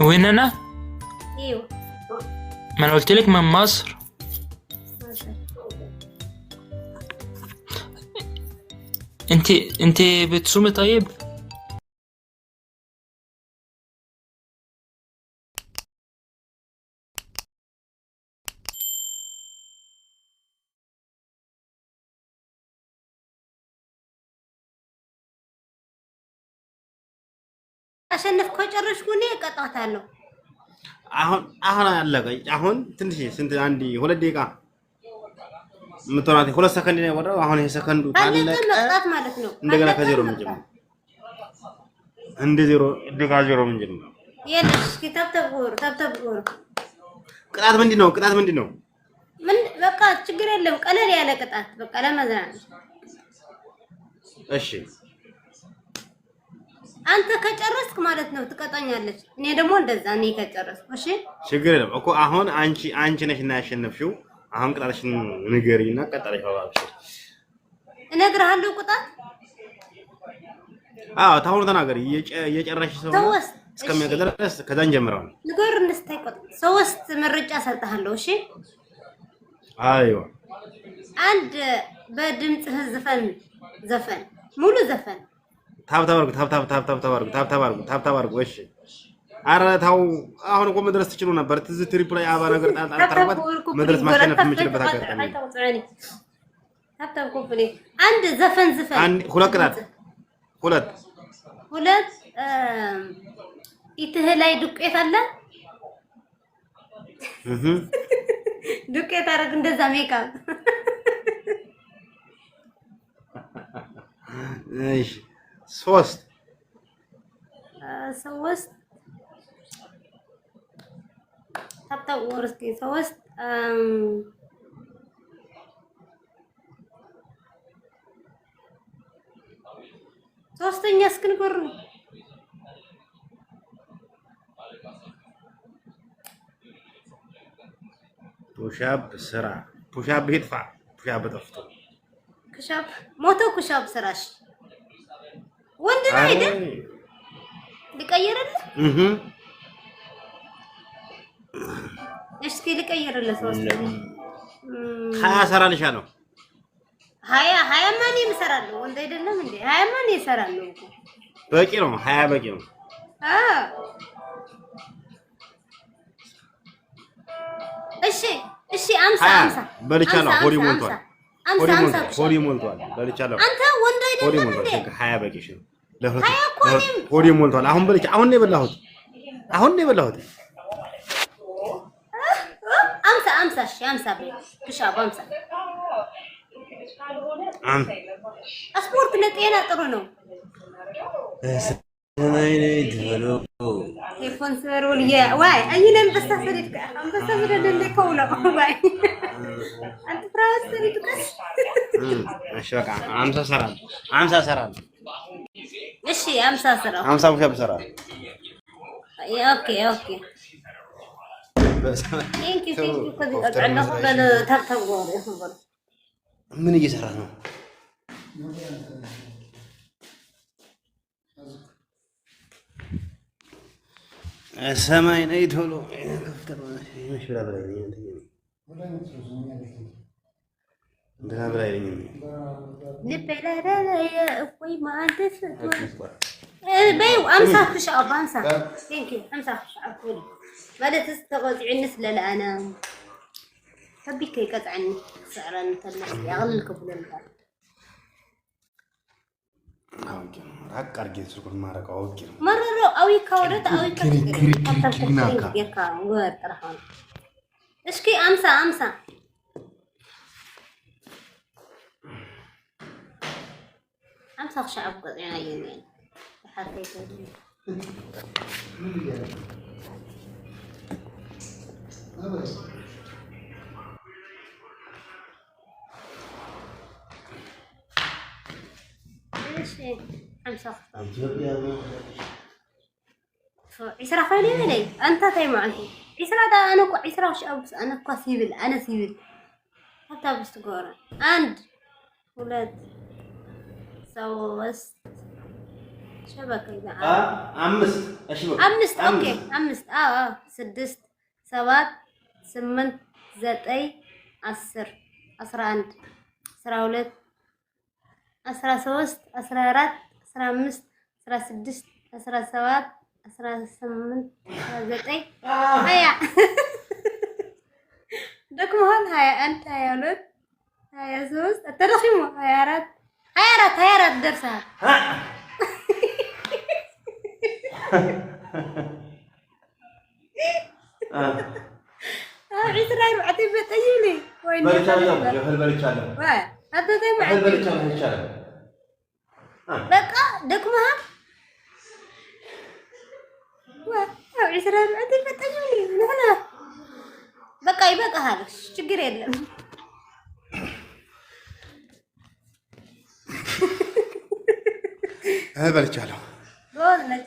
وين انا؟ ايوه ما انا قلت لك من مصر. انت بتصومي طيب؟ አሸነፍኩ ከጨረስኩኝ እቀጣታለሁ። አሁን አለቀ። አሁን ትንሽ ስንት አንዲ 2 ደቂቃ ምትሆናት 2 ሰከንድ ነው ያወራው። አሁን ይሄ ሰከንዱ ታለቀ መቅጣት ማለት ነው። እንደገና ከዜሮ ምንጀምር እንደ ዜሮ እንደጋ ዜሮ ምንጀምር የለሽ እስኪ ተብተብጎር ቅጣት ምንድነው? ቅጣት ምንድነው? ምን በቃ ችግር የለም። ቀለል ያለ ቅጣት በቃ ለመዝናናት። እሺ አንተ ከጨረስክ ማለት ነው ትቀጣኛለች። እኔ ደግሞ እንደዛ እኔ ከጨረስኩ እሺ ችግር የለም እኮ አሁን አንቺ ነሽ እና ያሸነፍሽው። አሁን ቅጣትሽን ንገሪና ቀጣለሽ ባባብሽ እነግርሃለሁ። ቅጣት አዎ ታውሩ ተናገሪ። እየጨረስሽ ሰው እስከሚያገደር ድረስ ከዛን ጀምረው ንገር እንስታይ ቅጣት 3 ምርጫ ሰጥሃለሁ። እሺ አይዋ አንድ በድምጽ ዘፈን ሙሉ ዘፈን ታብ አርጉ። እሺ ኧረ ተው። አሁን እኮ መድረስ ትችሉ ነበር። ትዝ ትሪፕል ላይ አባ ነገር ጣጣጣበት መድረስ ማሸነፍ የምችልበት አጋጣሚ ታብ ኮምፕሊ አንድ ዘፈን አንድ ሁለት ቅጣት ሁለት ኢትህ ላይ ዱቄት አለ ዱቄት አረግ እንደዛ ሜካፕ እሺ 3 ታብታብ ወርስኪ 3 ሶስተኛ እስክንጎር ፑሻፕ ስራ ፑሻፕ ይጥፋ ፑሻፕ ጠፍቶ ኩሻፕ ሞቶ ኩሻፕ ስራሽ ወንድ ነው አይደል? ልቀየርልህ እስኪ ልቀየርልህ። 3 20 ሰራልሻለሁ። 20 ማን ይሰራልው? ወንድ አይደለም እንዴ? 20 ማን ይሰራልው? በቂ ነው። 20 በቂ ነው። እሺ 50 በልቻለሁ። ሆዲ ሞልቷል። ሆዲ ሞልቷል። በልቻለሁ። አንተ ወንድ አይደለም እንዴ? 20 በቂሽ ነው። ሆዲ ሞልቷል። አሁን በልቻ አሁን ነው የበላሁት። 50 ኩሻፕ 50 ስፖርት ለጤና ጥሩ ነው። ቴሌፎን ስበሩል ዋይ አይነን በስተሰሪት አንበስተሰሪት እንደኮውላ ዋይ አንተ ፍራውስ ሰሪትከስ እሺ በቃ 50 ሰራል። እሺ 50 ሰራ 50 ፑሻፕ ሰራ። ኦኬ ቴንክ ዩ ከዚህ ቀጥልና ቀበል ተብተብጎር ይሁን። ምን እየሰራ ነው? ሰማይ ነይ ቶሎ ማለት استقطعني سلالة أنا حبيك يقطعني سعر أنت اللي أغلق بلنها حق أرجع سكون مرة أوكي مرة أوي كورت أوي كورت يكا غير ترحون إشكي 50 شعب يعني يمين حطيت ماشي 5 عسرة خلي علي أنت تايم عنه عسرة ده أنا عسرة وش أبس أنا كسيبل أنا سيبل حتى بس تقول عند ولاد سوست شبكة إذا أمست أشبك أمست أوكي أمست سدست سبات سمنت زتأي 10 11 12 13 14 15 16 17 18 19 هيا دكم هون هيا أنت هيا ولد هيا زوز الترخيمو هيا رات درسها عيسى راي بعتي بتأيلي وين بريتشالو هل بريتشالو هذا زي ما هل بريتشالو هل بقى دكمها عيسى راي بعتي بتأيلي هنا بقى يبقى هذا شجر يلا هل بريتشالو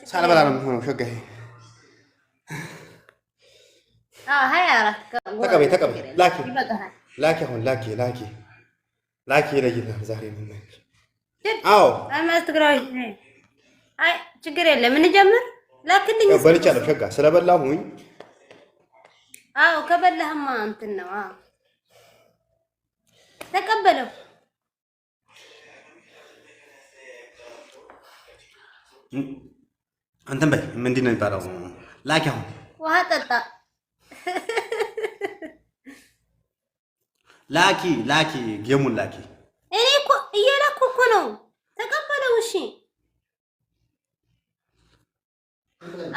سالة بلا نمو شقه هاي عرفت تقبي لاكي هون لاكي يجينا زهري منك أنا ما استقرأي هاي شجر يلا من نجمر لكن بريتشالو شقه سلا بلا هوي وكبر لها ما أنتنا تقبلوا أنت بي من دينا يبارو لاكي هون وهذا لاكي جيمون لاكي إني يلا كوكونو تقبلوا وشي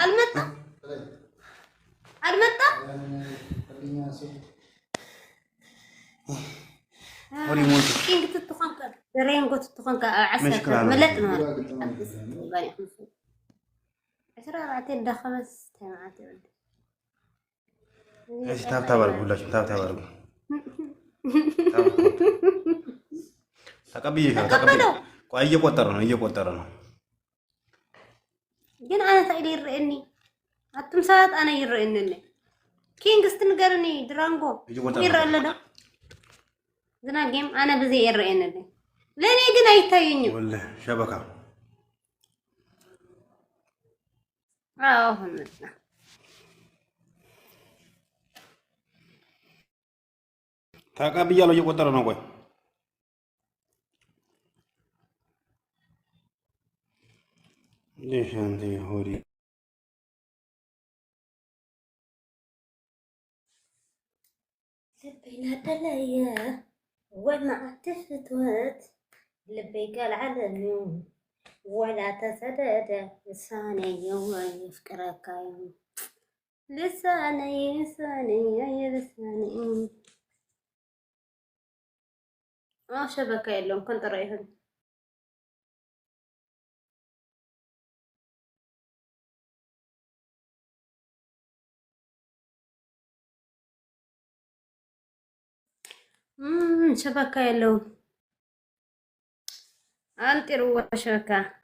المتة هوري مونتو كينغ تتخنك درينغو تتخنك عسل ملتنا عشرة راتين ده 5 ساعات ولد ايش تابع ولا شو تابع تقبلوا ቆይ እየቆጠረ ነው ግን أنا تقدر يرئني أتم ساعات أنا يرئنني كينغ استنقرني درانغو يرئ لنا زنا جيم أنا بزي يرئنني لاني قنا يتايني ولا شبكة هنا ተቀብያለሁ እየቆጠረ ነው ቆይ ليش انت يا هوري لبينا دليا وما تفتوت لبي قال على اليوم ولا تسدد لساني يوم يفكرك يوم لساني يا لساني شبكة يلوم كنت رايحة شبكة يلوم أنت روى شبكة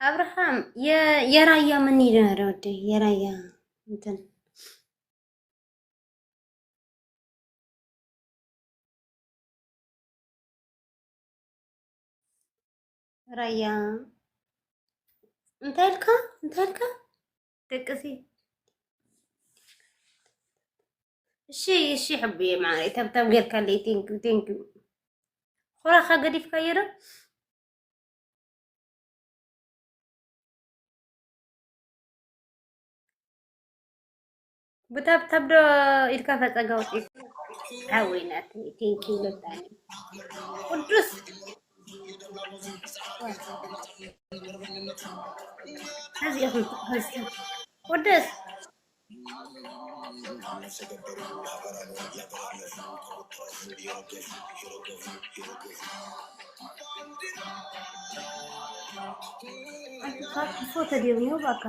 أبراهام يا رايا مني رودي يا رايا انتن رايا انت لك تكسي الشي حبي معي تب غير كلي تينك خورا خا في كايرة تبدو إلكافة تقوتي عويناتني تينكي لتاني قدس هذه أخي قدس ፎቶ ዲዮ ባካ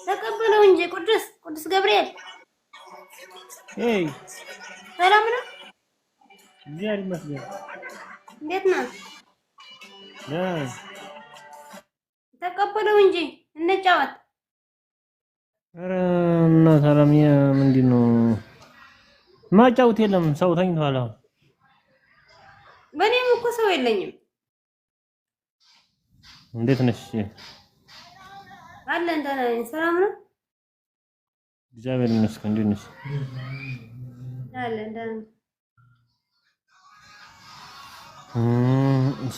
ተቀበለው እንጂ ቅዱስ ገብርኤል ሰላም ነው። እግዚአብሔር ይመስገን። እንዴት ነው? ተቀበለው እንጂ እንጫወት። ኧረ እና ሰላም ምንድን ነው? ማጫወት የለም ሰው ተኝቷል። አሁን በእኔም እኮ ሰው የለኝም። እንዴት ነሽ? አለ እንደና ሰላም ነው። እግዚአብሔር ይመስገን። እንዴት ነሽ? አለ እንደና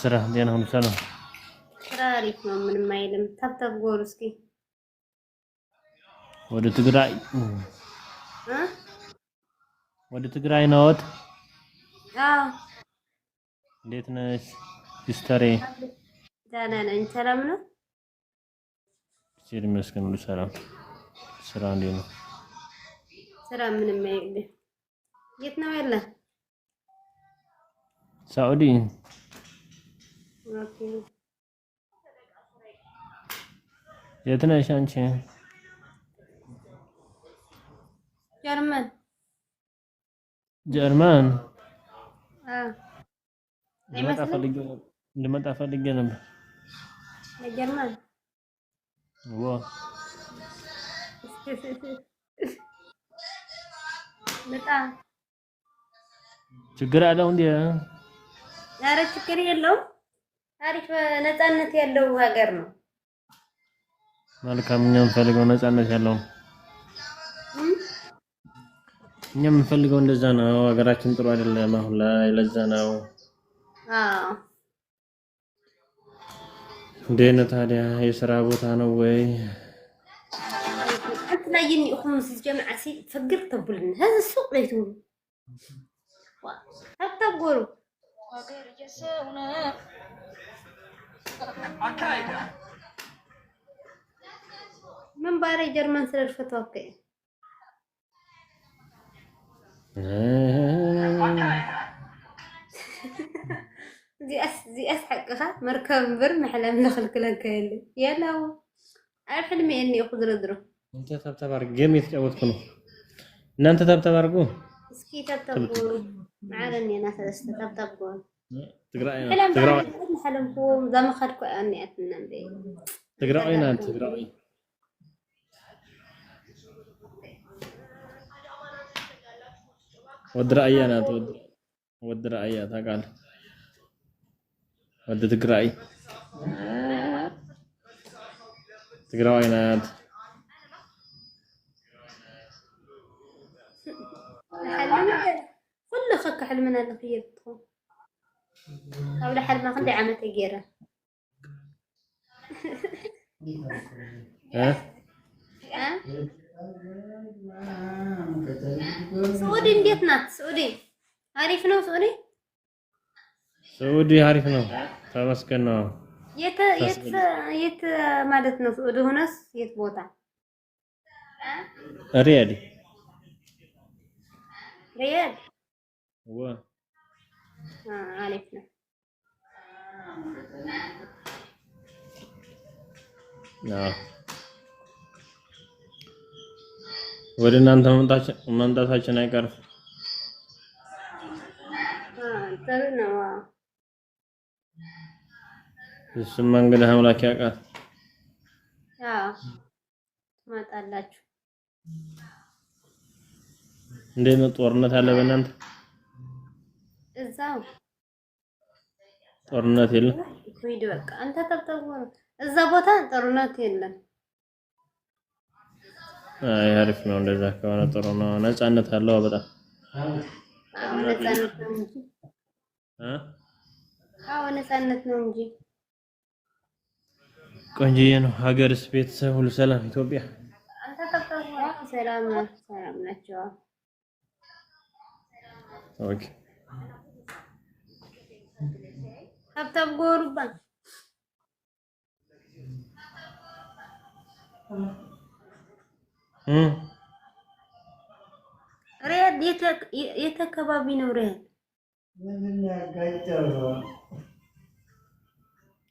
ስራ ደህና ሁሉ ሰላም? ስራ አሪፍ ነው፣ ምንም አይልም። ታብታብ ጎር እስኪ ወደ ትግራይ ወደ ትግራይ ነዎት? አዎ። እንዴት ነሽ ሲስተሬ? ደህና ነኝ። ሰላም ነው? እግዚአብሔር ይመስገን ሁሉ ሰላም። ስራ እንዴት ነው? ስራ ምንም አይልም። የት ነው ያለ? ሳዑዲ። ኦኬ። የት ነሽ አንቺ? ጀርመን። ጀርመን? አዎ። ልመጣ ፈልጌ ነበር። ለጀርመን? መጣ። ችግር አለው እንዴ? ኧረ ችግር የለውም። አሪፍ ነፃነት ያለው ሀገር ነው። መልካም። እኛ የምንፈልገው ነፃነት ያለው እኛ የምንፈልገው እንደዛ ነው። ሀገራችን ጥሩ አይደለም አሁን ላይ፣ ለዛ ነው። አዎ። እንዴት ነው ታዲያ? የሥራ ቦታ ነው ወይ? أتلاقيني أخمس الجامعة سي فقر تبولن هذا السوق ليتون حتى بقولوا من باري جرمان سر الفتوى زي حقها مركب بر محلم دخل كلام كايل يلا عارف حلمي اني اخذ ردره انت تبتب ارق جيم يتجاوزك ነው እናንተ ተብተብ አርጉ እስኪ ተብተብ معانا اني انا ثلاثه ተብተብ ትግራይ حلمكم ذا ما خدكم اني اتنم بي ትግራይና ትግራይ ወድራአያ ናት ወድራአያ ታውቃለህ? ወደ ትግራይ ትግራይ ናት። كل خك حلمنا الأخير تكون أول حلم خلي عمت جيرة سعودي نديتنا سعودي عارف نو سعودي سعودي عارف نو تمسكن نو يت مالتنا سعودي هناس يت بوتا ريادي رياض هو عارفنا نعم ወደ እናንተ መምጣታችን አይቀርም። ጥሩ ነው። እሱም እንግዲህ አምላክ ያውቃል። አዎ ትመጣላችሁ። እንዴት ነው ጦርነት አለ በእናንተ? እዛው ጦርነት የለም። ሂድ በቃ አንተ ተብተው እዛ ቦታ ጦርነት የለም። አይ አሪፍ ነው። እንደዛ ከሆነ ጥሩ ነው። ነፃነት አለው በጣም ነፃነት ነው እንጂ አዎ ነፃነት ነው እንጂ ቆንጆዬ ነው። ሀገርስ ቤተሰብ ሁሉ ሰላም? ኢትዮጵያ አንተ ተብተው ሰላም ናቸው። ኦኬ ተብተው ጎሩባ የተከባቢ ነው ረህ ምን ያጋጫው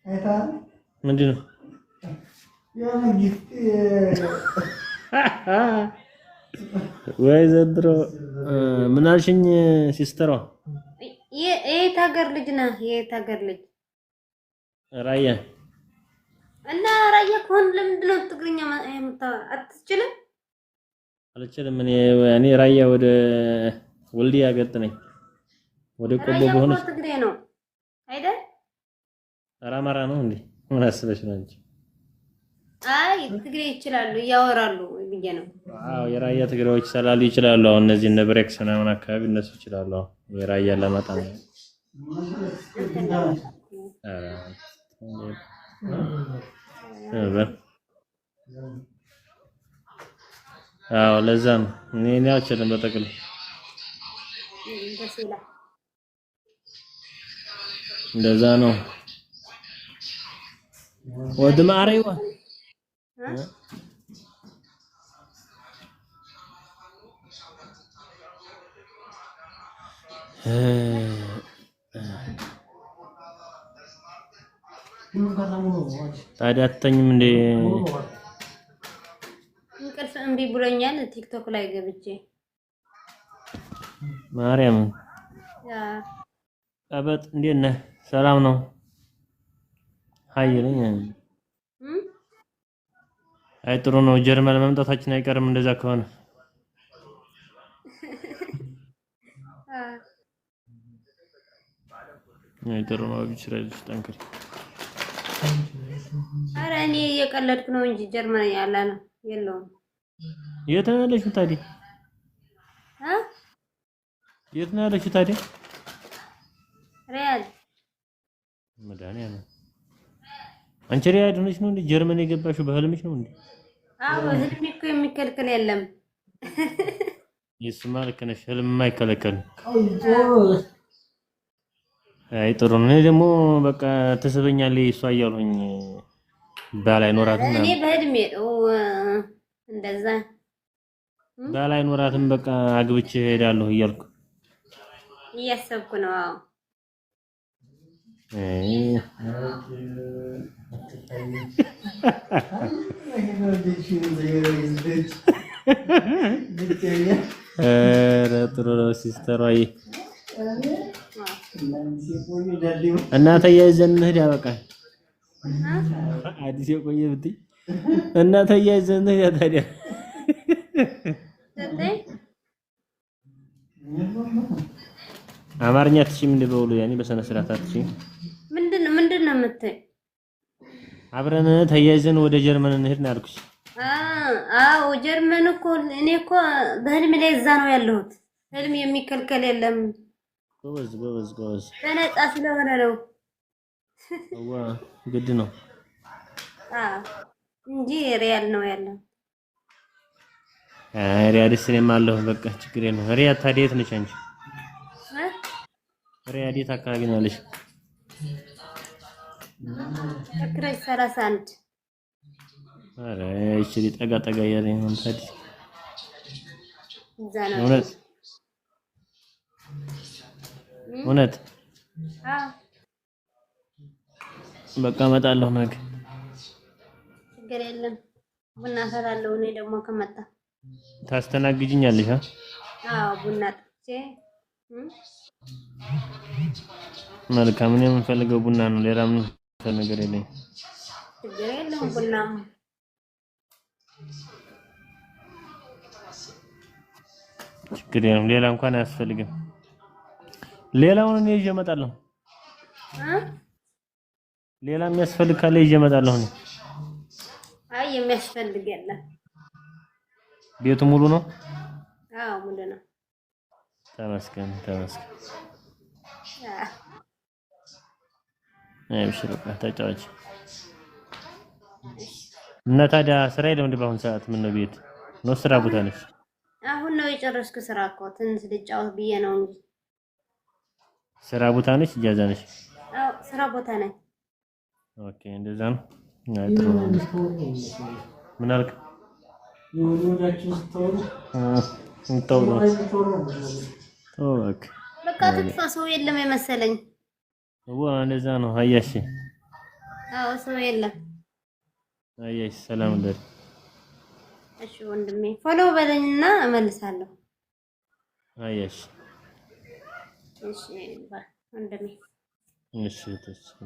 አይታ ምንድነው ያንጊት ወይ ዘንድሮ ምን አልሽኝ ሲስተሯ የት ሀገር ልጅ ነህ የት ሀገር ልጅ ራያ እና ራያ ከሆነ ለምንድን ነው ትግርኛ አትችልም አልችልም እኔ ራያ ወደ ወልዲያ ገጥ ነኝ ወደ ቆቦ በሆነ ትግሬ ነው አይደል አማራ ነው እንዴ ምን አስበሽ ነው እንጂ አይ ትግሬ ይችላሉ ያወራሉ ብዬ ነው አዎ የራያ ትግሬዎች ሰላሉ ይችላሉ አሁን እነዚህ እነ ብሬክስ ምናምን አካባቢ እነሱ ይችላሉ የራያ ለማጣ ነው አዎ ለዛ ነው እኔ አልችልም በጠቅል እንደዛ ነው ወደ ማሪዋ ታዲያ አትተኝም እንዴ እንቅልፍ እምቢ ብሎኛል ቲክቶክ ላይ ገብቼ ማርያም አበት እንዴት ነህ ሰላም ነው ሃይልኝ አይ ጥሩ ነው ጀርመን መምጣታችን አይቀርም እንደዛ ከሆነ አይ ጥሩ ነው ቢችላልሽ ጠንክሪ ኧረ እኔ እየቀለድኩ ነው እንጂ ጀርመን ያለ ነው የለውም የት ነው ያለሽው ታዲያ የት ነው ያለሽው ታዲያ ሪያድ መድኃኒዓለም አንቺ ሪያድ ነሽ ነው እንዴ ጀርመን የገባሽው በህልምሽ ነው እንዴ አዎ ህልም እኮ የሚከለከል የለም ይስማ ልክ ነሽ ህልም የማይከለከል አይ ጥሩ ነው ደግሞ በቃ ተሰበኛለህ እሷ እያልሁኝ ባላይ ኖራትም እኔ በህልሜ እንደዛ ባላይ ኖራትም በቃ አግብቼ ሄዳለሁ እያልኩ እያሰብኩ ነው አዎ ጥሩ ነው ሲስተሯይ እና ተያይዘን እንሂድ ያበቃል አዲስ የቆየ ብትይ እና ተያይዘን እንሂድ ታዲያ አማርኛ ትችም እንደበሉ ያኔ በሰነ ስርዓት አትችም ምንድነው የምትይ አብረን ተያይዘን ወደ ጀርመን እንሂድ ነው ያልኩሽ አዎ ጀርመን እኮ እኔ እኮ በህልም ላይ እዛ ነው ያለሁት ህልም የሚከለከል የለም ጎበዝ በነፃ ስለሆነ ነው ግድ ነው እንጂ ሪያል ነው ያለው ሪያድስ እኔም አለሁ በቃ ችግር የለም ሪያድ ታዲያ የት ነሽ አንቺ ሪያድ የት አካባቢ ነው ያለሽ ክራይ 31 አረ እሺ ጠጋ ያለኝ ነው ታዲያ ዛና እውነት በቃ እመጣለሁ ነገ ችግር የለም ቡና አፈላለሁ እኔ ደግሞ ከመጣ ታስተናግጂኛለሽ አዎ ቡና ጠጥቼ መልካም እኔ የምፈልገው ቡና ነው ሌላ ምን ነገር የለኝም ችግር የለም ቡና ችግር የለም ሌላ እንኳን አያስፈልግም ሌላውን እኔ ይዤ እመጣለሁ ሌላ የሚያስፈልግ ካለ ይዤ እመጣለሁ አይ የሚያስፈልግ የለም ቤቱ ሙሉ ነው አዎ ሙሉ ነው ተመስገን ብሽሩቃ ተጫዋች እና ታዲያ ስራ የለም እንደ ባሁን ሰዓት ምን ነው ቤት ነው ስራ ቦታ ነሽ አሁን ነው የጨረስኩ ስራ እኮ ትንሽ ልጫወት ብዬ ነው እንጂ ስራ ቦታ ነሽ እጃዛ ነሽ አዎ ስራ ቦታ ነኝ ኦኬ እንደዛ ነው ጥሩ ምን አልክ የወዳችሁ ስተውሩ እንተውሩ ኦኬ በቃ ተጥፋ ሰው የለም የመሰለኝ እንደዛ ነው አያሽ አዎ ሰው የለም አያሽ ሰላም ደር እሺ ወንድሜ ፎሎ በለኝና እመልሳለሁ አያሽ እሺ ወንድሜ እሺ ተስፋ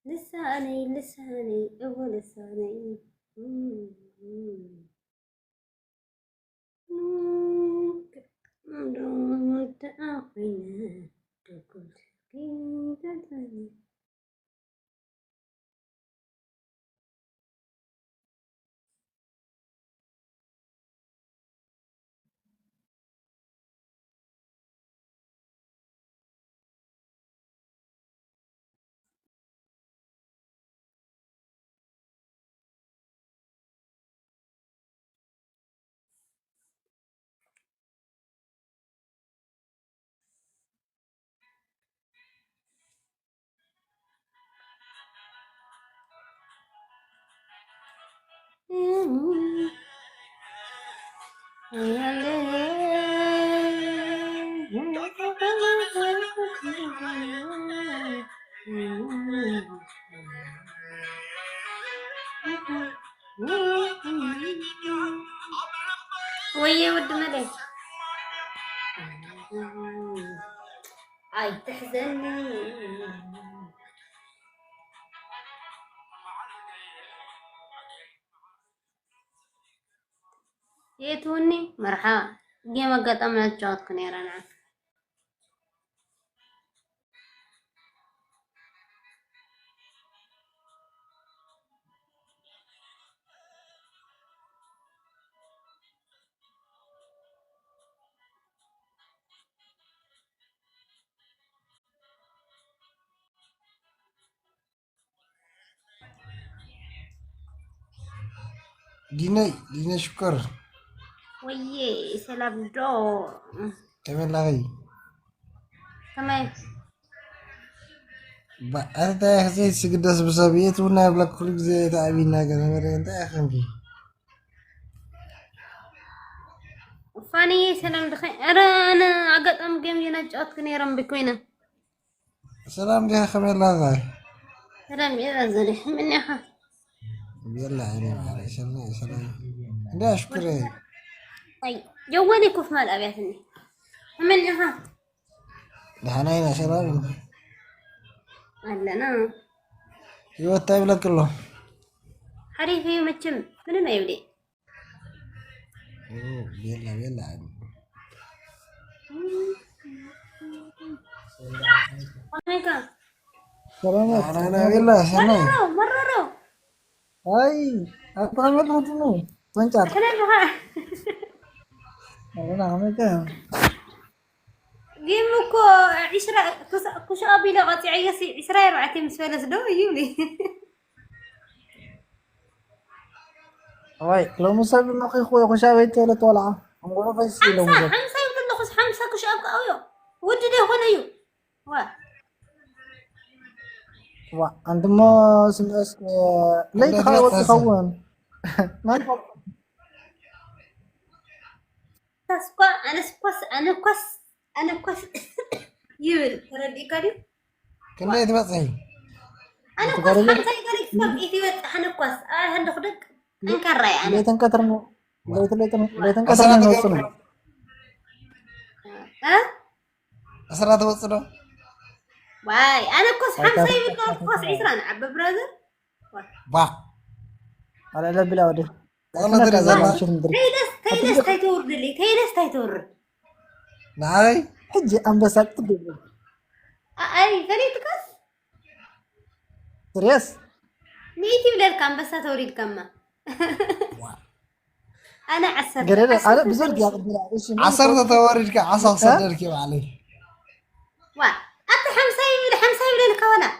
لساني أول لساني ويا ود ملك عاي تحزني يتوني مرحبا جيما قطعنا الجوات كنيرانا دينا شكر ويي سلام دو كمان لاغي تمام أنت يا أخي سجدس بسبيت ونابلا كل زي تعبينا كذا مرة أنت يا أخي فاني سلام دخين أنا عقد أم جيم ينجأت كنيرم بكوينة سلام يا أخي كمان لاغي سلام يا زلي من يا يلا يعني سلام لا شكرا طيب جواني كوف مال أبياتني من يا دحناينا سلام ولا أنا يوتايب لك الله حريفي ومتشم من ما يبدي يلا هيك سلامات أنا يلا سلام مرة هاي أتعمل هتنو تنشر أنا عامل كم جيمكو عشرة كش أبي لغتي عيسي عشرة رعتي مسفلس دو يولي هاي لو مصاب المخي خويا كش أبي تولى طالعة أمور فايسي لو مصاب حمسة يقول له خش حمسة كش أبقى أويو ودي ده هنا يو أنت ما سمعت ليه تخاوت تخون ما نفهم أنا كوس يول تردي كاري كنا يتبعي أنا كوس حمسة يقولك سبب إثبات أنا كوس هندخدك أنكر رأي أنا ليه تنكترنو ليه تنكترنو نوصلنا أسرع توصلنا واي أنا كوس حمسة يقولك كوس عسران عبد برادر با على لا بلا ودي والله دري زمان تيدس تيتور دلي تيدس تيتور ناي حجي أنبسط تبي أي فريتكس سريس نيتي بلا أنبسط أريد كم أنا عسر أنا بزرق يا عصر تطورك عصا صدرك يا علي وا أنت حمسة يبلا الكونا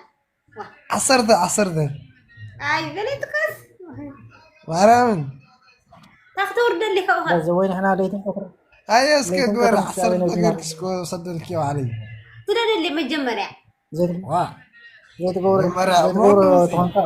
عصرت أي فريتكس وهرامن تختور دلي كوها زوين احنا عليه تنكتر هاي اسكت ورا عصرت غيرك سكو صدرك يا علي ስለሌለ መጀመሪያ زيت وا زيت بور تونكا